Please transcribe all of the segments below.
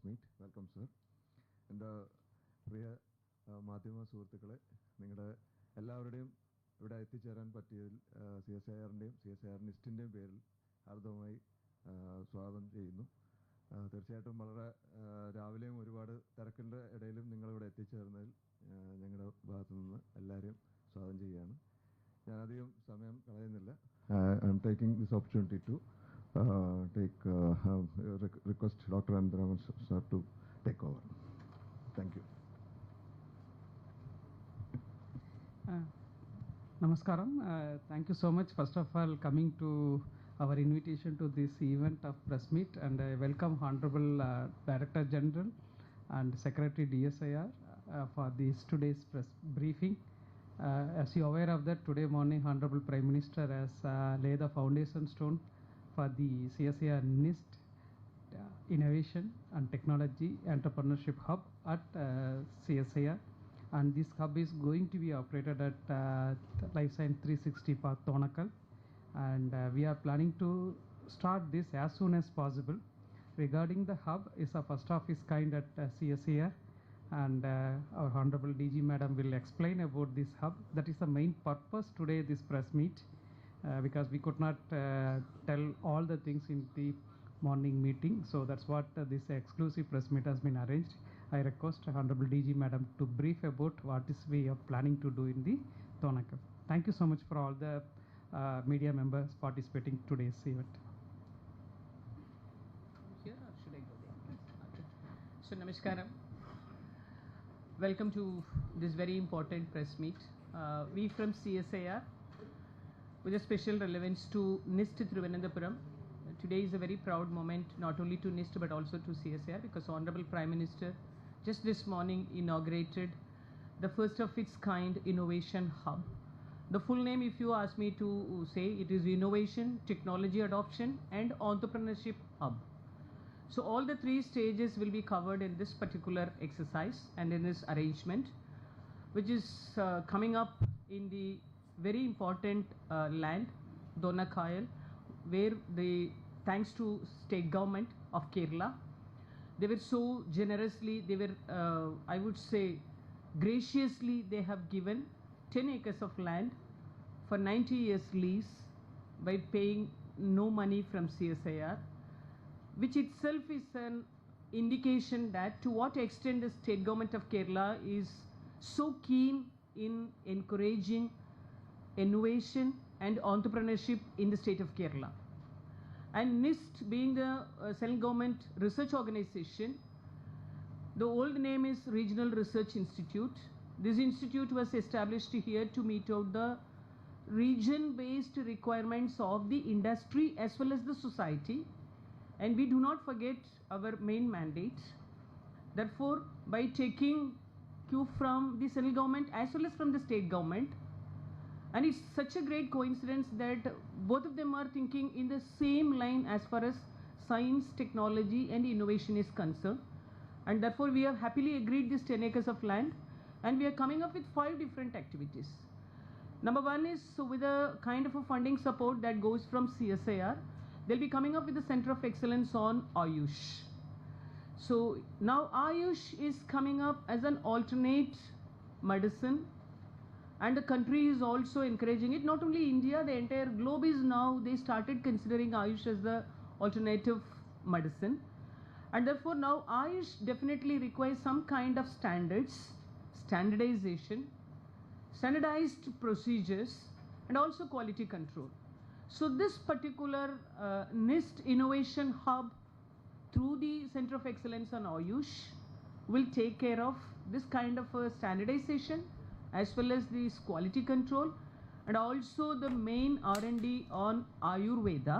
Pressmeet. Welcome, sir. And പ്രിയ മാധ്യമ സുഹൃത്തുക്കളെ, നിങ്ങളുടെ എല്ലാവരുടെയും ഇവിടെ എത്തിച്ചേരാൻ പറ്റിയതിൽ CSIR-ൻ്റെയും CSIR-നിസ്റ്റിൻ്റെയും പേരിൽ ഹാർദവമായി സ്വാഗതം ചെയ്യുന്നു. തീർച്ചയായിട്ടും വളരെ രാവിലെയും ഒരുപാട് തിരക്കിൻ്റെ ഇടയിലും നിങ്ങളിവിടെ എത്തിച്ചേർന്നതിൽ ഞങ്ങളുടെ ഭാഗത്തു നിന്ന് എല്ലാവരെയും സ്വാഗതം ചെയ്യുകയാണ്. ഞാനധികം സമയം കളയുന്നില്ല. I am taking this opportunity to request Dr. Anandaraman sir to take over. Thank you. Namaskaram. Thank you so much, first of all, coming to our invitation to this event of Pressmeet, and I welcome Honorable Director General and Secretary DSIR for this today's press briefing. As you are aware of that, today morning Honorable Prime Minister has laid the foundation stone for the CSIR-NIST Innovation and Technology Entrepreneurship Hub at CSIR, and this hub is going to be operated at Life Science 360 Park, Thonakal, and we are planning to start this as soon as possible. Regarding the hub, is a first of its kind at CSIR, and our Honorable DG Madam will explain about this hub. That is the main purpose today this press meet. Because we could not tell all the things in the morning meeting, so that's what this exclusive press meet has been arranged. I request Honorable DG Madam to brief about what is we are planning to do in the Thonakal. Thank you so much for all the media members participating today's event. Here or should I go there? Okay. So Namaskaram. Welcome to this very important press meet. We from CSIR, with a special relevance to NIST Thiruvananthapuram. Today is a very proud moment, not only to NIST but also to CSIR, because Honorable Prime Minister just this morning inaugurated the first of its kind innovation hub. The full name, if you ask me to say, it is Innovation, Technology Adoption and Entrepreneurship Hub. So all the three stages will be covered in this particular exercise and in this arrangement, which is coming up in the very important land, Donakayal, where thanks to state government of Kerala, they were so generously, they were, I would say, graciously, they have given 10 acres of land for 90 years lease by paying no money from CSIR, which itself is an indication that to what extent the state government of Kerala is so keen in encouraging innovation and entrepreneurship in the state of Kerala. And NIST, being the central government research organization, the old name is Regional Research Institute. This institute was established here to meet out the region-based requirements of the industry as well as the society, and we do not forget our main mandate. Therefore, by taking cue from the central government as well as from the state government, and it's such a great coincidence that both of them are thinking in the same line as far as science, technology and innovation is concerned. And therefore we have happily agreed this 10 acres of land, and we are coming up with 5 different activities. Number one is with a kind of a funding support that goes from CSIR. They'll be coming up with the Center of Excellence on Ayush. So now Ayush is coming up as an alternate medicine, and the country is also encouraging it. Not only India, the entire globe is now, they started considering Ayush as the alternative medicine. And therefore now Ayush definitely requires some kind of standards, standardization, standardized procedures and also quality control. So this particular NIST Innovation Hub through the Center of Excellence on Ayush will take care of this kind of standardization as well as this quality control, and also the main R&D on Ayurveda.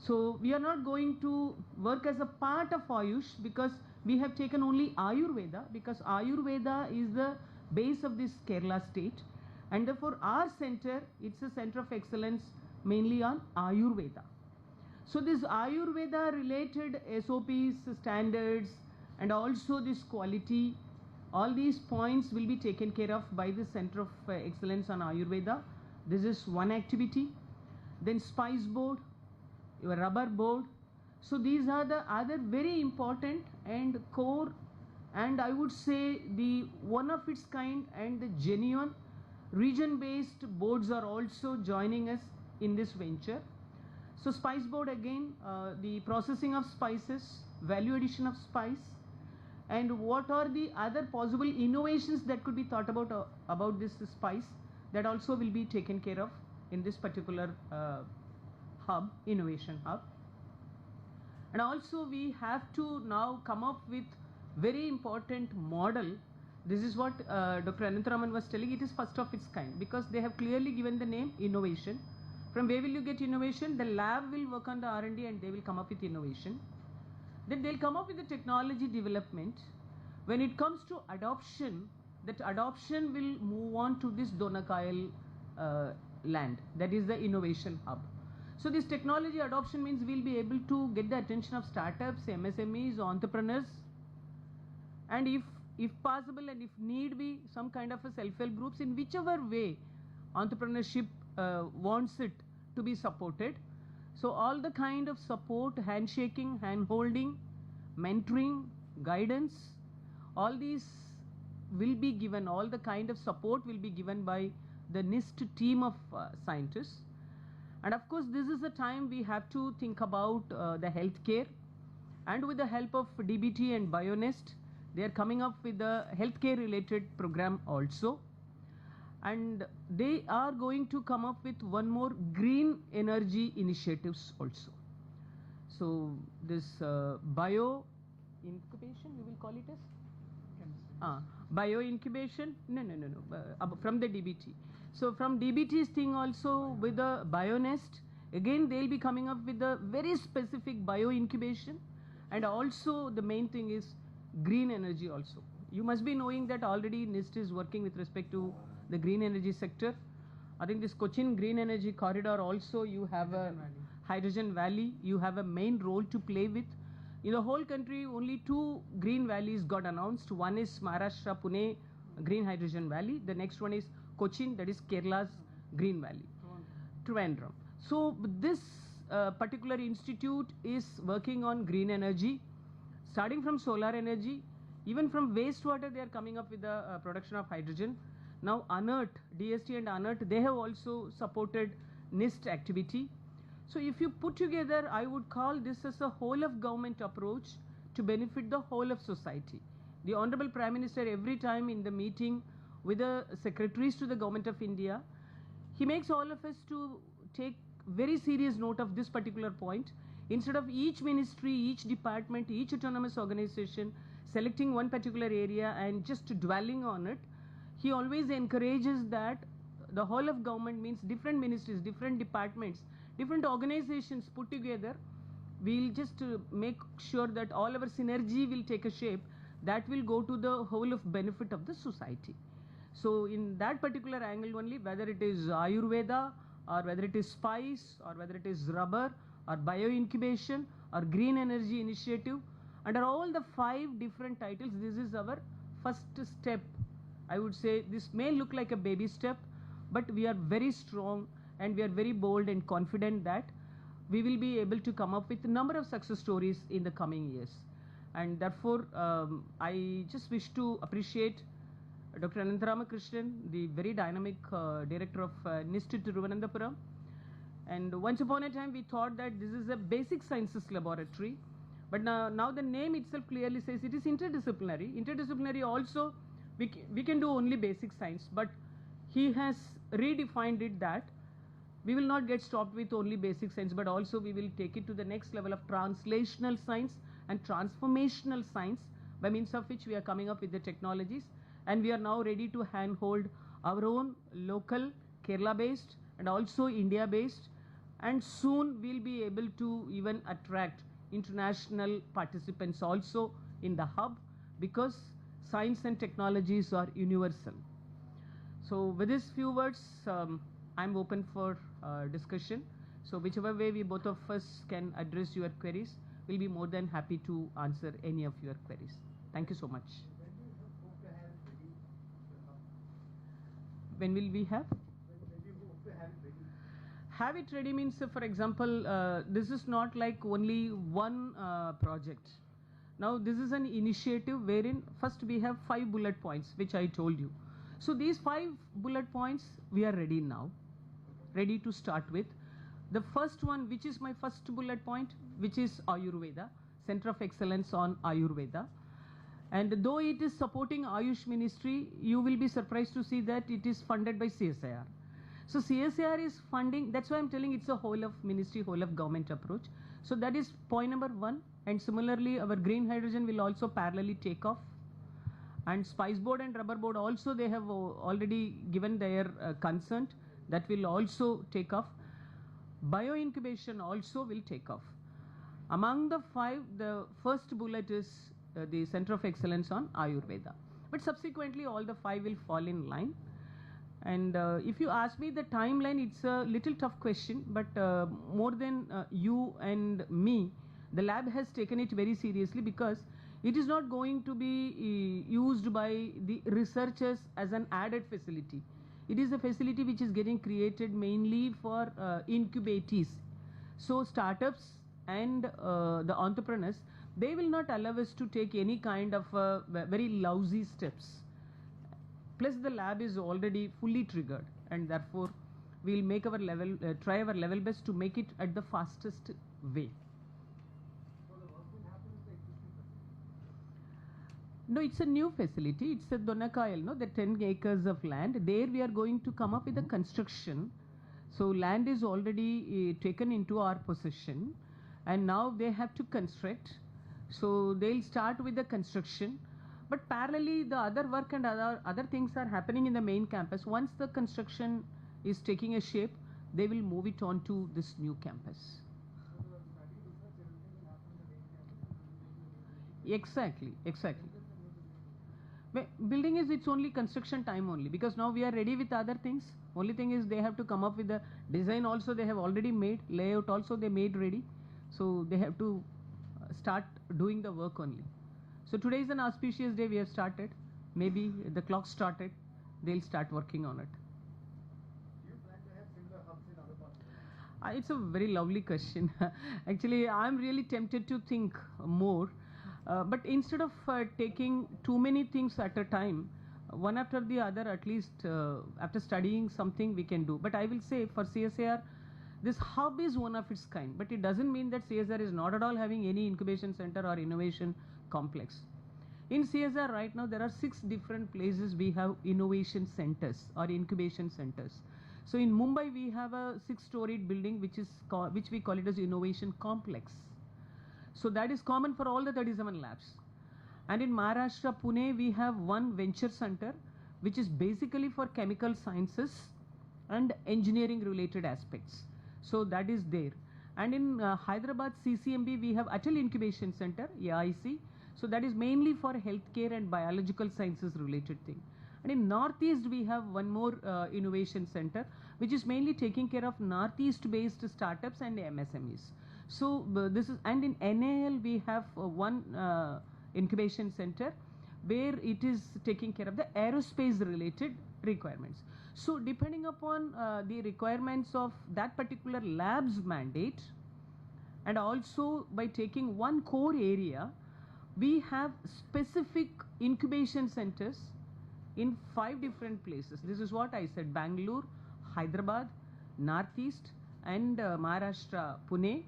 So we are not going to work as a part of Ayush, because we have taken only Ayurveda, because Ayurveda is the base of this Kerala state, and therefore our center, it's a center of excellence mainly on Ayurveda. So this Ayurveda related SOPs, standards and also this quality, all these points will be taken care of by the Center of Excellence on Ayurveda. This is one activity. Then spice board, your rubber board. So these are the other very important and core, and I would say the one of its kind and the genuine region-based boards are also joining us in this venture. So Spice Board again, the processing of spices, value addition of spice, and what are the other possible innovations that could be thought about this spice, that also will be taken care of in this particular hub, innovation hub. And also we have to now come up with very important model. This is what Dr. Anantharaman was telling. It is first of its kind because they have clearly given the name innovation. From where will you get innovation? The lab will work on the R&D and they will come up with innovation. Then they'll come up with the technology development. When it comes to adoption, that adoption will move on to this Donakail land. That is the innovation hub. So this technology adoption means we'll be able to get the attention of startups, MSMEs, entrepreneurs, and if possible and if need be, some kind of a self-help groups, in whichever way entrepreneurship wants it to be supported. So all the kind of support, handshaking, hand-holding, mentoring, guidance, all these will be given, all the kind of support will be given by the NIST team of scientists. And of course, this is the time we have to think about the healthcare, and with the help of DBT and BioNest, they are coming up with the healthcare related program also. And they are going to come up with one more green energy initiatives also. So this bio incubation, we will call it as? Bio incubation? No. From the DBT. So from DBT's thing also with the BioNest, again they'll be coming up with a very specific bio incubation, and also the main thing is green energy also. You must be knowing that already NIST is working with respect to the green energy sector. I think this Cochin Green Energy Corridor also, you have a Hydrogen Valley, you have a main role to play with. In the whole country, only 2 green valleys got announced. One is Maharashtra, Pune Green Hydrogen Valley. The next one is Cochin, that is Kerala's Green Valley. Trivandrum. So this particular institute is working on green energy, starting from solar energy, even from wastewater they are coming up with the production of hydrogen. Now UNERT, DST and UNERT, they have also supported NIST activity. So if you put together, I would call this as a whole of government approach to benefit the whole of society. The Honorable Prime Minister, every time in the meeting with the secretaries to the Government of India, he makes all of us to take very serious note of this particular point. Instead of each ministry, each department, each autonomous organization selecting one particular area and just dwelling on it, he always encourages that the whole of government means different ministries, different departments, different organizations put together. We'll just make sure that all our synergy will take a shape that will go to the whole of benefit of the society. So in that particular angle only, whether it is Ayurveda or whether it is spice or whether it is rubber or bio incubation or green energy initiative, under all the 5 different titles, this is our first step. I would say this may look like a baby step, but we are very strong and we are very bold and confident that we will be able to come up with a number of success stories in the coming years. And therefore, I just wish to appreciate Dr. Anantharamakrishnan, the very dynamic director of NIST Thiruvananthapuram. And once upon a time, we thought that this is a basic sciences laboratory. But now the name itself clearly says it is interdisciplinary. Interdisciplinary also, we can do only basic science. But he has redefined it that we will not get stopped with only basic science, but also we will take it to the next level of translational science and transformational science, by means of which we are coming up with the technologies. And we are now ready to handhold our own local Kerala-based and also India-based. And soon we'll be able to even attract international participants also in the hub, because science and technologies are universal. So with these few words, I'm open for discussion. So whichever way we both of us can address your queries, we'll be more than happy to answer any of your queries. Thank you so much. When will we have? have it ready means, for example, this is not like only one project. Now this is an initiative wherein first we have 5 bullet points, which I told you. So these 5 bullet points we are ready now, ready to start with. The first one, which is my first bullet point, which is Ayurveda, Center of Excellence on Ayurveda. And though it is supporting Ayush Ministry, you will be surprised to see that it is funded by CSIR. So CSIR is funding, that's why I'm telling it's a whole of ministry, whole of government approach. So that is point number 1. And similarly, our green hydrogen will also parallelly take off. And Spice Board and Rubber Board also, they have already given their consent. That will also take off. Bio-incubation also will take off. Among the 5, the first bullet is the Center of Excellence on Ayurveda. But subsequently, all the 5 will fall in line. And if you ask me the timeline, it's a little tough question, but more than you and me, the lab has taken it very seriously, because it is not going to be used by the researchers as an added facility. It is a facility which is getting created mainly for incubatees. So startups and the entrepreneurs, they will not allow us to take any kind of very lousy steps. Plus the lab is already fully triggered, and therefore we will make our level, try our level best to make it at the fastest way. No, it's a new facility. It's a Donakayal, no, the 10 acres of land. There we are going to come up with a construction. So land is already taken into our possession, and now they have to construct. So they'll start with the construction, but parallelly the other work and other things are happening in the main campus. Once the construction is taking a shape, they will move it on to this new campus. Exactly. Building is, it's only construction time only, because now we are ready with other things. Only thing is they have to come up with the design also, they have already made, layout also they made ready. So they have to start doing the work only. So today is an auspicious day, we have started. Maybe the clock started, they'll start working on it. Do you plan to have similar hubs in other parts of the country? It's a very lovely question. Actually, I'm really tempted to think more. But instead of taking too many things at a time, one after the other, at least after studying something we can do. But I will say for CSIR, this hub is one of its kind. But it doesn't mean that CSIR is not at all having any incubation center or innovation complex. In CSIR right now, there are 6 different places we have innovation centers or incubation centers. So in Mumbai, we have a 6-storied building which we call it as innovation complex. So that is common for all the 37 labs. And in Maharashtra, Pune, we have one venture center, which is basically for chemical sciences and engineering related aspects. So that is there. And in Hyderabad CCMB, we have Atal Incubation Center, AIC. So that is mainly for healthcare and biological sciences related thing. And in Northeast, we have one more innovation center, which is mainly taking care of Northeast based startups and MSMEs. So this is, and in NAL we have one incubation center where it is taking care of the aerospace related requirements. So depending upon the requirements of that particular lab's mandate, and also by taking one core area, we have specific incubation centers in 5 different places. This is what I said: Bangalore, Hyderabad, Northeast, and Maharashtra, Pune.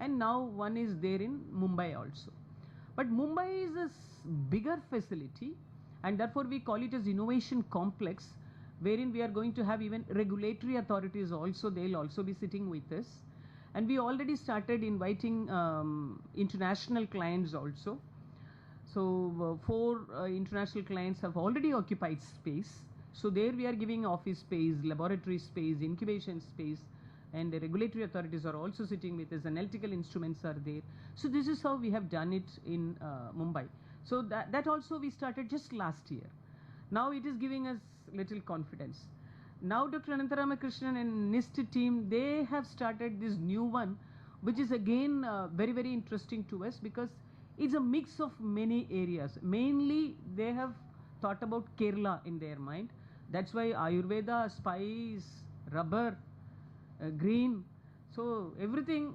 And now one is there in Mumbai also. But Mumbai is a bigger facility, and therefore we call it as innovation complex, wherein we are going to have even regulatory authorities also. They'll also be sitting with us. And we already started inviting international clients also. So 4 international clients have already occupied space. So there we are giving office space, laboratory space, incubation space, and the regulatory authorities are also sitting with us, analytical instruments are there. So this is how we have done it in Mumbai. So that also we started just last year. Now it is giving us little confidence. Now Dr. Anantharamakrishnan and NIST team, they have started this new one, which is again very, very interesting to us, because it's a mix of many areas. Mainly they have thought about Kerala in their mind. That's why Ayurveda, spice, rubber, green. So everything,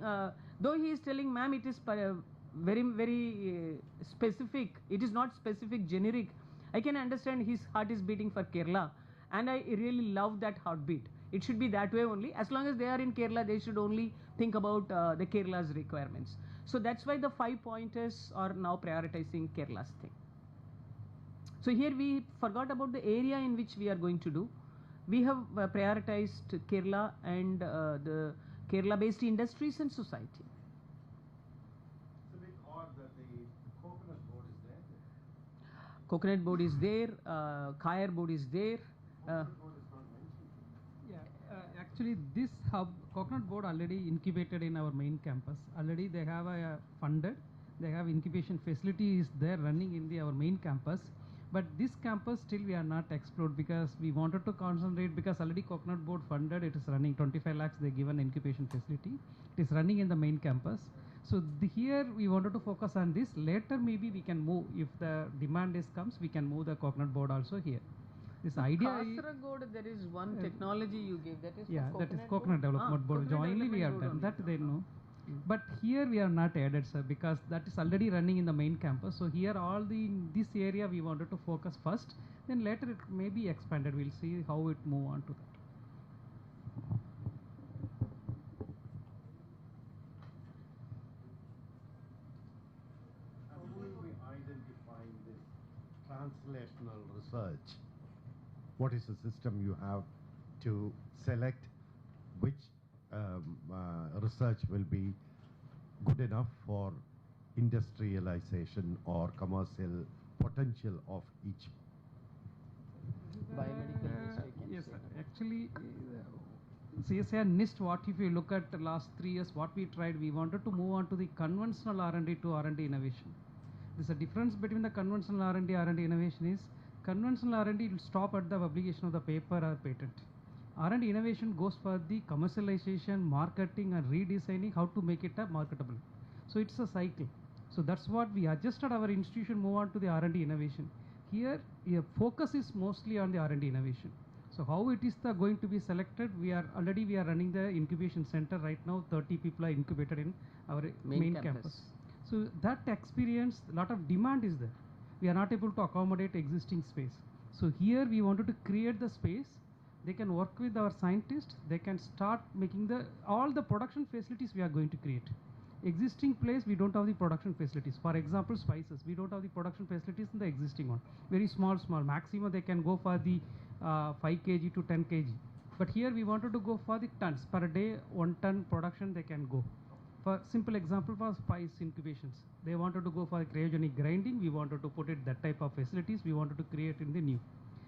though he is telling, ma'am, it is very, very specific. It is not specific, generic. I can understand his heart is beating for Kerala, and I really love that heartbeat. It should be that way only. As long as they are in Kerala, they should only think about the Kerala's requirements. So that's why the 5 pointers are now prioritizing Kerala's thing. So here we forgot about the area in which we are going to do. We have prioritized Kerala and the Kerala-based industries and society. It's a bit odd that the coconut board is there. Coconut board is there, Kayar board is there. Coconut board is not mentioned. Yeah, actually this hub, Coconut Board already incubated in our main campus. Already they have a funded, they have incubation facility is there running in our main campus. But this campus still we are not explored because we wanted to concentrate because already Coconut Board funded, it is running 25 lakhs they given incubation facility. It is running in the main campus. So here we wanted to focus on this. Later maybe we can move, if the demand comes, we can move the Coconut Board also here. This idea is, Kasaragod, there is one technology you gave, that is yeah, for that is coconut Coconut Development Board. Coconut Jointly we have Development done Board that, they only. know. But here we are not added, sir, because that is already running in the main campus. So here all this area we wanted to focus first. Then later it may be expanded. We'll see how it move on to that. How will we identify this translational research? What is the system you have to select which research will be good enough for industrialization or commercial potential of each? Biomedical industry, I can Yes, say. sir. Actually, CSIR-NIST, what if you look at the last 3 years, what we tried, we wanted to move on to the conventional R&D to R&D innovation. There's a difference between the conventional R&D innovation is, conventional R&D will stop at the publication of the paper or patent. R&D innovation goes for the commercialization, marketing and redesigning, how to make it marketable. So it's a cycle. So that's what we adjusted our institution, move on to the R&D innovation. Here, focus is mostly on the R&D innovation. So how it is going to be selected, we are running the incubation center right now. 30 people are incubated in our main campus. So that experience, a lot of demand is there. We are not able to accommodate existing space. So here we wanted to create the space. They can work with our scientists. They can start making all the production facilities we are going to create. Existing place, we don't have the production facilities. For example, spices, we don't have the production facilities in the existing one. Very small. Maximum they can go for the 5 kg to 10 kg. But here we wanted to go for the tons. Per day, 1 ton production they can go. For simple example, for spice incubations, they wanted to go for cryogenic grinding. We wanted to put it that type of facilities. We wanted to create in the new.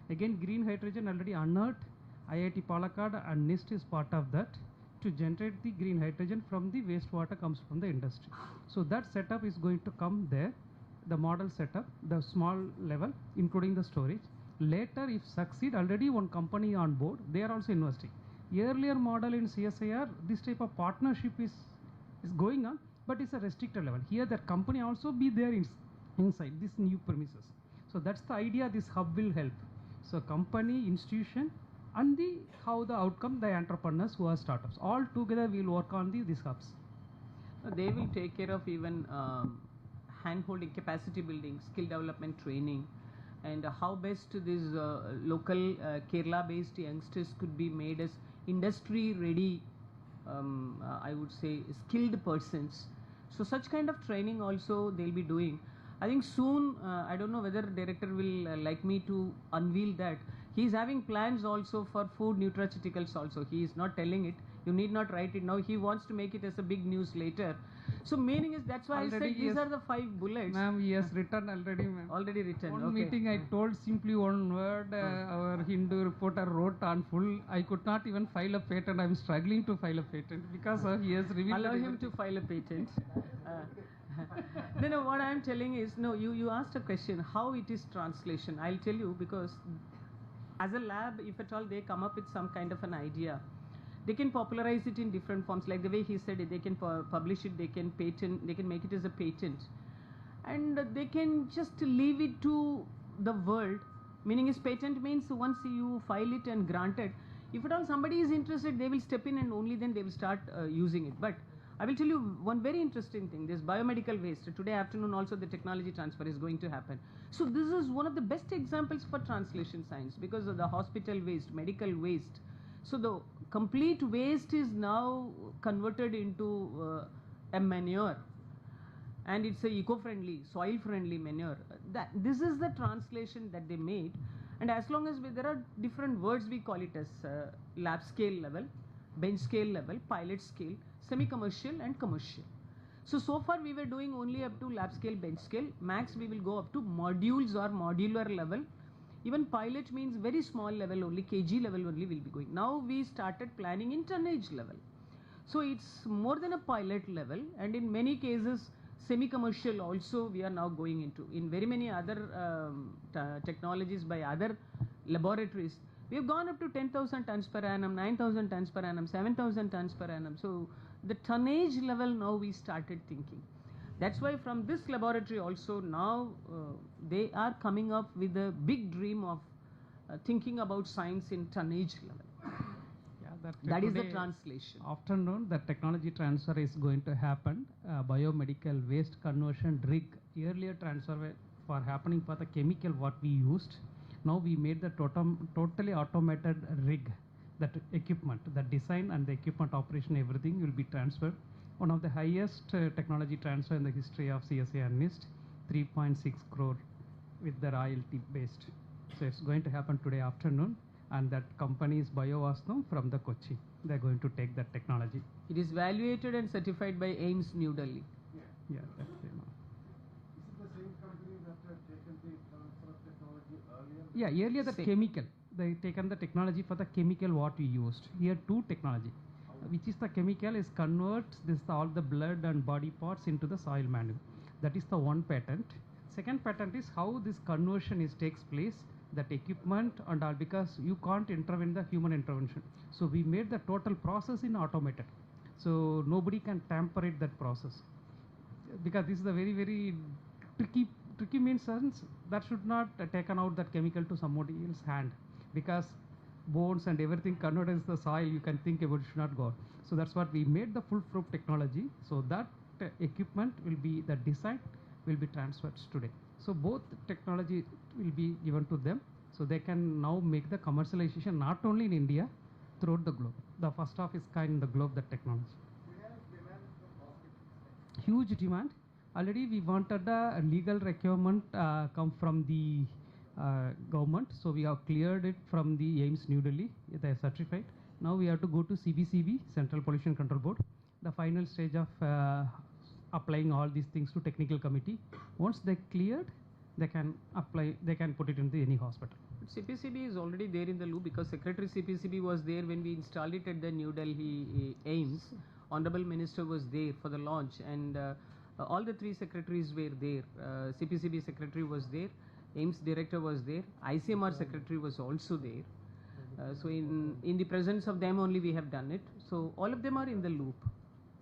Again, green hydrogen already unearthed. IIT Palakkad and NIST is part of that to generate the green hydrogen from the wastewater comes from the industry. So that setup is going to come there, the model setup, the small level, including the storage. Later, if succeed, already one company on board, they are also investing. Earlier model in CSIR, this type of partnership is going on, but it's a restricted level. Here, the company also be there inside this new premises. So that's the idea. This hub will help. So company, institution, and how the outcome, the entrepreneurs who are startups, all together will work on these hubs. They will take care of even hand-holding, capacity building, skill development training, and how best these local Kerala-based youngsters could be made as industry-ready, I would say, skilled persons. So such kind of training also they'll be doing. I think soon, I don't know whether director will like me to unveil that. He is having plans also for food nutraceuticals also. He is not telling it. You need not write it now. He wants to make it as a big news later. So meaning is, that's why Already I said these are the 5 bullets. Ma'am, he has written already, ma'am. Already written. One Okay. meeting I told simply one word, our Hindu reporter wrote on full. I could not even file a patent. I'm struggling to file a patent because he has revealed. Allow him to file a patent. No, what I am telling is, no, you asked a question, how it is translation. I'll tell you, because as a lab, if at all they come up with some kind of an idea, they can popularize it in different forms. Like the way he said it, they can publish it, they can patent, they can make it as a patent. And they can just leave it to the world. Meaning is patent means once you file it and grant it, If at all somebody is interested, they will step in and only then they will start using it. But I will tell you one very interesting thing. This biomedical waste. Today afternoon also the technology transfer is going to happen. So this is one of the best examples for translation science because of the hospital waste, medical waste. So the complete waste is now converted into a manure, and it's a eco-friendly, soil-friendly manure. This is the translation that they made. And as long as there are different words, we call it as lab scale level, bench scale level, pilot scale, semi-commercial and commercial. So far we were doing only up to lab scale, bench scale. Max we will go up to modules or modular level. Even pilot means very small level only, kg level only will be going. Now we started planning in tonnage level. So it's more than a pilot level, and in many cases semi-commercial also we are now going into. In very many other technologies by other laboratories, we have gone up to 10,000 tons per annum, 9,000 tons per annum, 7,000 tons per annum. So the tonnage level now we started thinking. That's why from this laboratory also now they are coming up with a big dream of thinking about science in tonnage level. Yeah, That is the today translation. Afternoon, the technology transfer is going to happen. Biomedical waste conversion rig. Earlier transfer for happening for the chemical what we used. Now we made the totally automated rig. That equipment, the design and the equipment operation, everything will be transferred. One of the highest technology transfer in the history of CSIR-NIST, 3.6 crore with the royalty based. So it's going to happen today afternoon, and that company is Biovasnam from the Kochi. They're going to take that technology. It is evaluated and certified by AIMS New Delhi. Yeah, that's Is it the same company that have taken the transfer of technology earlier? yeah, earlier the Same. chemical. They taken the technology for the chemical what we used. Here two technology, which is the chemical is converts this all the blood and body parts into the soil manure. That is the one patent. Second patent is how this conversion is takes place, that equipment and all, because you can't intervene the human intervention. So we made the total process in automated. So nobody can tamper it that process. Because this is a very, very tricky means sense that should not taken out that chemical to somebody else's hand, because bones and everything converted as the soil, you can think about it should not go. So that's what we made the full proof technology. So that equipment will be, the design will be transferred today. So both technology will be given to them. So they can now make the commercialization not only in India, throughout the globe. The first of its kind in the globe, that technology. Huge demand. Already we wanted a legal requirement come from the government. So we have cleared it from the AIMS New Delhi. They are certified. Now we have to go to CBCB, Central Pollution Control Board. The final stage of applying all these things to technical committee. Once they cleared, they can apply, they can put it into any hospital. CPCB is already there in the loop because Secretary CPCB was there when we installed it at the New Delhi AIMS. Honorable Minister was there for the launch, and all the three secretaries were there. CPCB secretary was there, AIMS director was there, ICMR secretary was also there. So in the presence of them only we have done it. So all of them are in the loop.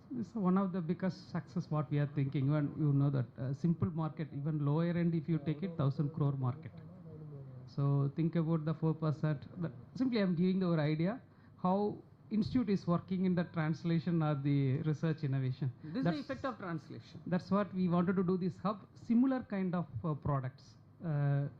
This is one of the biggest success what we are thinking. When you know that simple market, even lower end, if you take it, 1,000 crore market. So think about the 4%. Simply I'm giving our idea how institute is working in the translation or the research innovation. This is the effect of translation. That's what we wanted to do, this hub. Similar kind of products,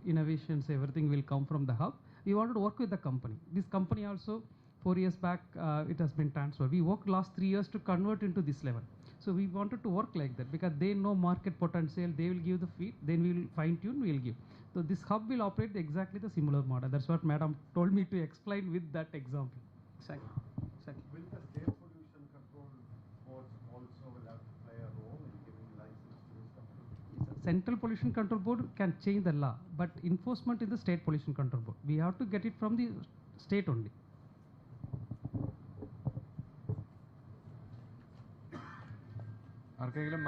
innovations, everything will come from the hub. We wanted to work with the company. This company also, 4 years back, it has been transferred. We worked last 3 years to convert into this level. So we wanted to work like that because they know market potential. They will give the feed, then we will fine tune, we will give. So this hub will operate exactly the similar model. That's what Madam told me to explain with that example. Exactly. Will the state pollution control boards also will have to play a role in giving license to this company? Central Pollution Control Board can change the law, but enforcement is the State Pollution Control Board. We have to get it from the state only. ആർക്കെങ്കിലും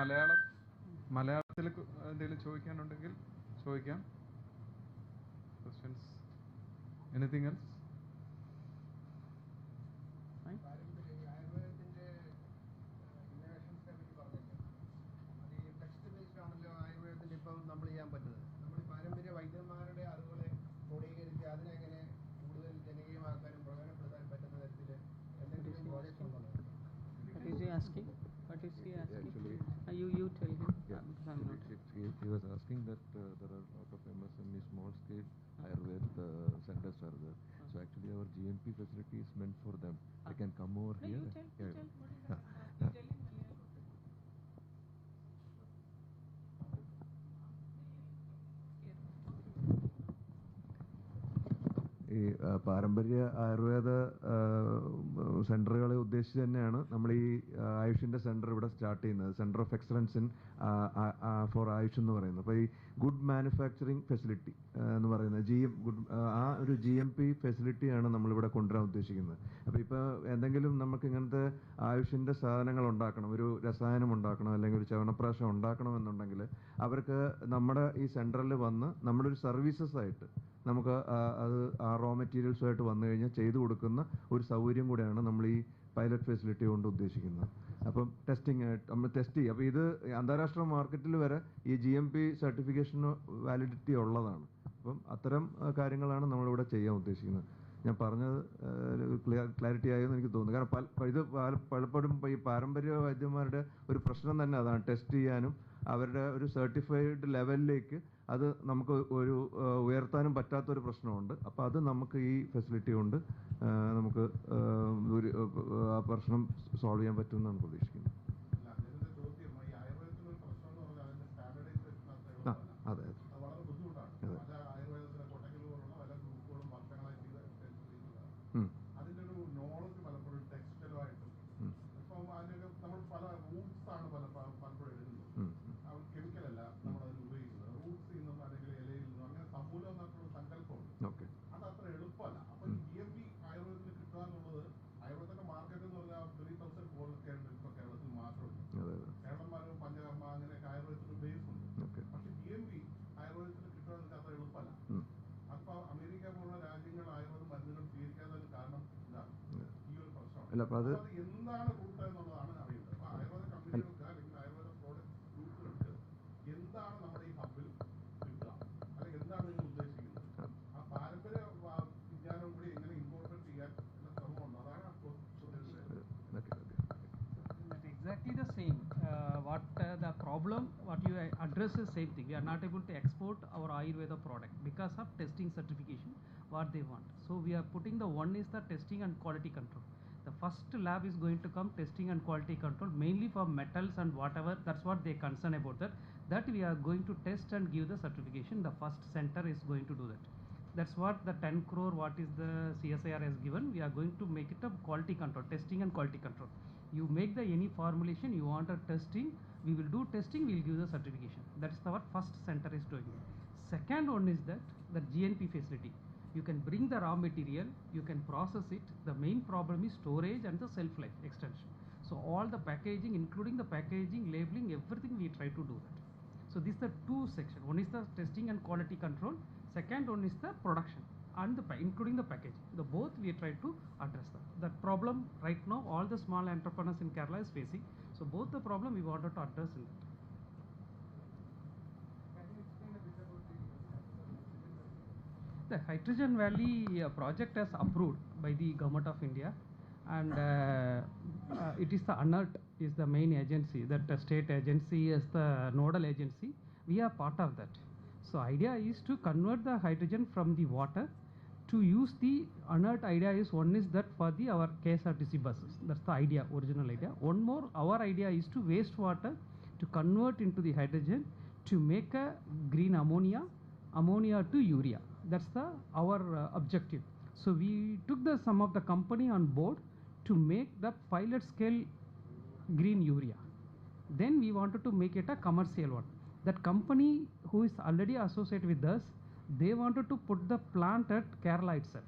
മലയാളത്തിൽ എന്തെങ്കിലും ചോദിക്കാനുണ്ടെങ്കിൽ ചോദിക്കാം. Questions? Anything else? ആയുർവേദത്തിന്റെ ഇന്നോവേഷൻസിനെ പറ്റി പറഞ്ഞല്ലോ. അത് ഈ text based ആണല്ലോ ആയുർവേദത്തിന്റെ ഇപ്പം നമ്മൾ ചെയ്യാൻ പറ്റുന്നത്. നമ്മൾ പാരമ്പര്യ വൈദ്യന്മാരുടെ അറിവുകളെ ക്രോഡീകരിച്ച് അതിനെങ്ങനെ കൂടുതൽ ജനകീയമാക്കാനും പ്രയോജനപ്പെടുത്താനും there are a lot of MSME small scale Ayurveda centers are there. So actually our GMP facility is meant for them. They can come over No, here. you tell. Yeah, What is yeah. that? You tell in Malayalam. ഈ പാരമ്പര്യ ആയുർവേദ സെൻ്ററുകളെ ഉദ്ദേശിച്ച് തന്നെയാണ് നമ്മൾ ഈ ആയുഷിൻ്റെ centre ഇവിടെ start ചെയ്യുന്നത്. Centre of excellence in for AYUSH എന്ന് പറയുന്നത്. അപ്പോൾ ഈ ഗുഡ് മാനുഫാക്ചറിങ് ഫെസിലിറ്റി എന്ന് പറയുന്നത് ആ ഒരു GMP ഫെസിലിറ്റിയാണ് നമ്മളിവിടെ കൊണ്ടുവരാൻ ഉദ്ദേശിക്കുന്നത്. അപ്പോൾ ഇപ്പോൾ എന്തെങ്കിലും നമുക്ക് ഇങ്ങനത്തെ ആയുഷിൻ്റെ സാധനങ്ങൾ ഉണ്ടാക്കണം, ഒരു രസായനം ഉണ്ടാക്കണം, അല്ലെങ്കിൽ ഒരു ചവനപ്രാശം ഉണ്ടാക്കണമെന്നുണ്ടെങ്കിൽ അവർക്ക് നമ്മുടെ ഈ സെൻറ്ററിൽ വന്ന് നമ്മളൊരു സർവീസസ് ആയിട്ട് നമുക്ക് അത് ആ റോ മെറ്റീരിയൽസുമായിട്ട് വന്നു കഴിഞ്ഞാൽ ചെയ്തു കൊടുക്കുന്ന ഒരു സൗകര്യം കൂടെയാണ് നമ്മൾ ഈ പൈലറ്റ് ഫെസിലിറ്റി കൊണ്ട് ഉദ്ദേശിക്കുന്നത്. അപ്പം ടെസ്റ്റിംഗ് ആയിട്ട് നമ്മൾ ടെസ്റ്റ് ചെയ്യും. അപ്പോൾ ഇത് അന്താരാഷ്ട്ര മാർക്കറ്റിൽ വരെ ഈ GMP സർട്ടിഫിക്കേഷന് വാലിഡിറ്റി ഉള്ളതാണ്. അപ്പം അത്തരം കാര്യങ്ങളാണ് നമ്മളിവിടെ ചെയ്യാൻ ഉദ്ദേശിക്കുന്നത്. ഞാൻ പറഞ്ഞത് ക്ലാരിറ്റി ആയെന്ന് എനിക്ക് തോന്നുന്നു. കാരണം ഇത് പലപ്പോഴും ഈ പാരമ്പര്യ വൈദ്യന്മാരുടെ ഒരു പ്രശ്നം തന്നെ അതാണ്, ടെസ്റ്റ് ചെയ്യാനും അവരുടെ ഒരു സർട്ടിഫൈഡ് ലെവലിലേക്ക് അത് നമുക്ക് ഒരു ഉയർത്താനും പറ്റാത്തൊരു പ്രശ്നമുണ്ട്. അപ്പോൾ അത് നമുക്ക് ഈ ഫെസിലിറ്റി കൊണ്ട് നമുക്ക് ഒരു ആ പ്രശ്നം സോൾവ് ചെയ്യാൻ പറ്റുമെന്നാണ് പ്രതീക്ഷിക്കുന്നത്. അതെ അതെ അതിന്റെ ഒരു നോളജ് പലപ്പോഴും ടെക്സ്റ്റൈലുമായിട്ടും ഇപ്പം അതിനൊക്കെ നമ്മൾ പല റൂട്ട്സ് ആണ് പലപ്പോഴും എഴുതുന്നത്. കെമിക്കൽ അല്ല നമ്മൾ അതിന് ഉപയോഗിക്കുന്നത്. റൂട്ട്സിൽ നിന്നും അല്ലെങ്കിൽ ഇലയിൽ നിന്നും അങ്ങനെ സമൂലം എന്നൊക്കെയുള്ള സങ്കല്പമുണ്ട്. അത് അത്ര എളുപ്പമല്ല. അപ്പൊ ഈ GMP ആയുർവേദത്തിന് കിട്ടുക എന്നുള്ളത്, ആയുർവേദത്തിന്റെ മാർക്കറ്റ് എന്ന് പറഞ്ഞാൽ 3000 കോളൊക്കെ ഉണ്ട് ഇപ്പൊ കേരളത്തിൽ മാത്രമുണ്ട്. കേരളന്മാരും പഞ്ചകർമ്മ അങ്ങനെയൊക്കെ ആയുർവേദത്തിന് ബേസ് ഉണ്ട്. പക്ഷെ GMP ആയുർവേദത്തിന് കിട്ടുക എന്ന് വെച്ചാൽ അത്ര എളുപ്പമല്ല. അപ്പൊ അമേരിക്ക പോലുള്ള രാജ്യങ്ങൾ ആയുർവേദ മരുന്നുകൾ സ്വീകരിക്കാത്തതിന് കാരണം ഇതാണ്, ഈ ഒരു പ്രശ്നമാണ്. അത് എന്താണ് റൂട്ട് എന്നുള്ളതാണ് അറിയുന്നത്. അപ്പൊ ആയുർവേദ കമ്പനികൾക്ക് അല്ലെങ്കിൽ ആയുർവേദ പ്രോഡക്റ്റ് ഗ്രൂപ്പുകൾക്ക് എന്താണ് നമ്മുടെ ഈ ഹബിൽ കിട്ടുക, അല്ലെങ്കിൽ എന്താണ് നിങ്ങൾ ഉദ്ദേശിക്കുന്നത്, ആ പാരമ്പര്യ വിജ്ഞാനം കൂടി എങ്ങനെ ഇൻകോർപ്പറേറ്റ് ചെയ്യാൻ എന്ന ശ്രമമുണ്ട്. അതാണ് exactly the same. The problem what you address is same thing. We are not able to export our Ayurveda product because of testing certification what they want. So we are putting the one is the testing and quality control. The first lab is going to come testing and quality control mainly for metals and whatever. That's what they concern about that we are going to test and give the certification. The first center is going to do that. That's what the 10 crore what is the CSIR has given. We are going to make it a quality control, testing and quality control. You make the any formulation, you want a testing, we will do testing, we will give the certification. That's our first center is doing. Second one is that the GNP facility. You can bring the raw material, you can process it. The main problem is storage and the shelf life extension. So all the packaging, including the packaging, labeling, everything we try to do that. So these are two sections. One is the testing and quality control. Second one is the production and including the packaging. The both we try to address that problem right now. All the small entrepreneurs in Kerala is facing. So both the problem we wanted to address in that. Can you explain a bit about The Hydrogen Valley project is approved by the Government of India, and it is the ANERT is the main agency, that state agency is the nodal agency. We are part of that. So idea is to convert the hydrogen from the water to use the ANERT. Idea is one is that for the our KSRTC buses. That's the idea, original idea. One more, our idea is to wastewater to convert into the hydrogen to make a green ammonia to urea. That's our objective. So we took some of the company on board to make the pilot scale green urea. Then we wanted to make it a commercial one. That company who is already associated with us, they wanted to put the plant at Kerala itself.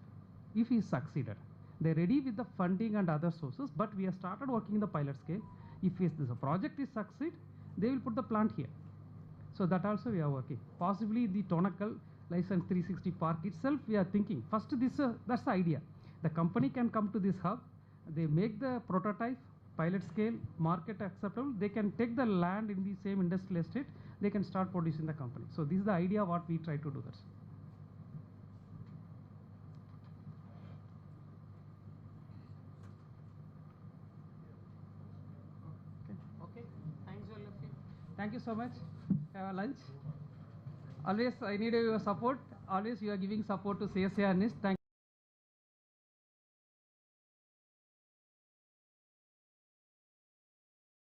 If he succeeded, they're ready with the funding and other sources, but we have started working in the pilot scale. If the project is succeed, they will put the plant here. So that also we are working. Possibly the Tonakal license 360 park itself we are thinking. First that's the idea. The company can come to this hub, they make the prototype, pilot scale, market acceptable, they can take the land in the same industrial estate, they can start producing the company. So this is the idea what we try to do that. Okay, thanks all of you. Thank you so much. Have a lunch. Always I need your support. Always you are giving support to CSIR NIST. Thank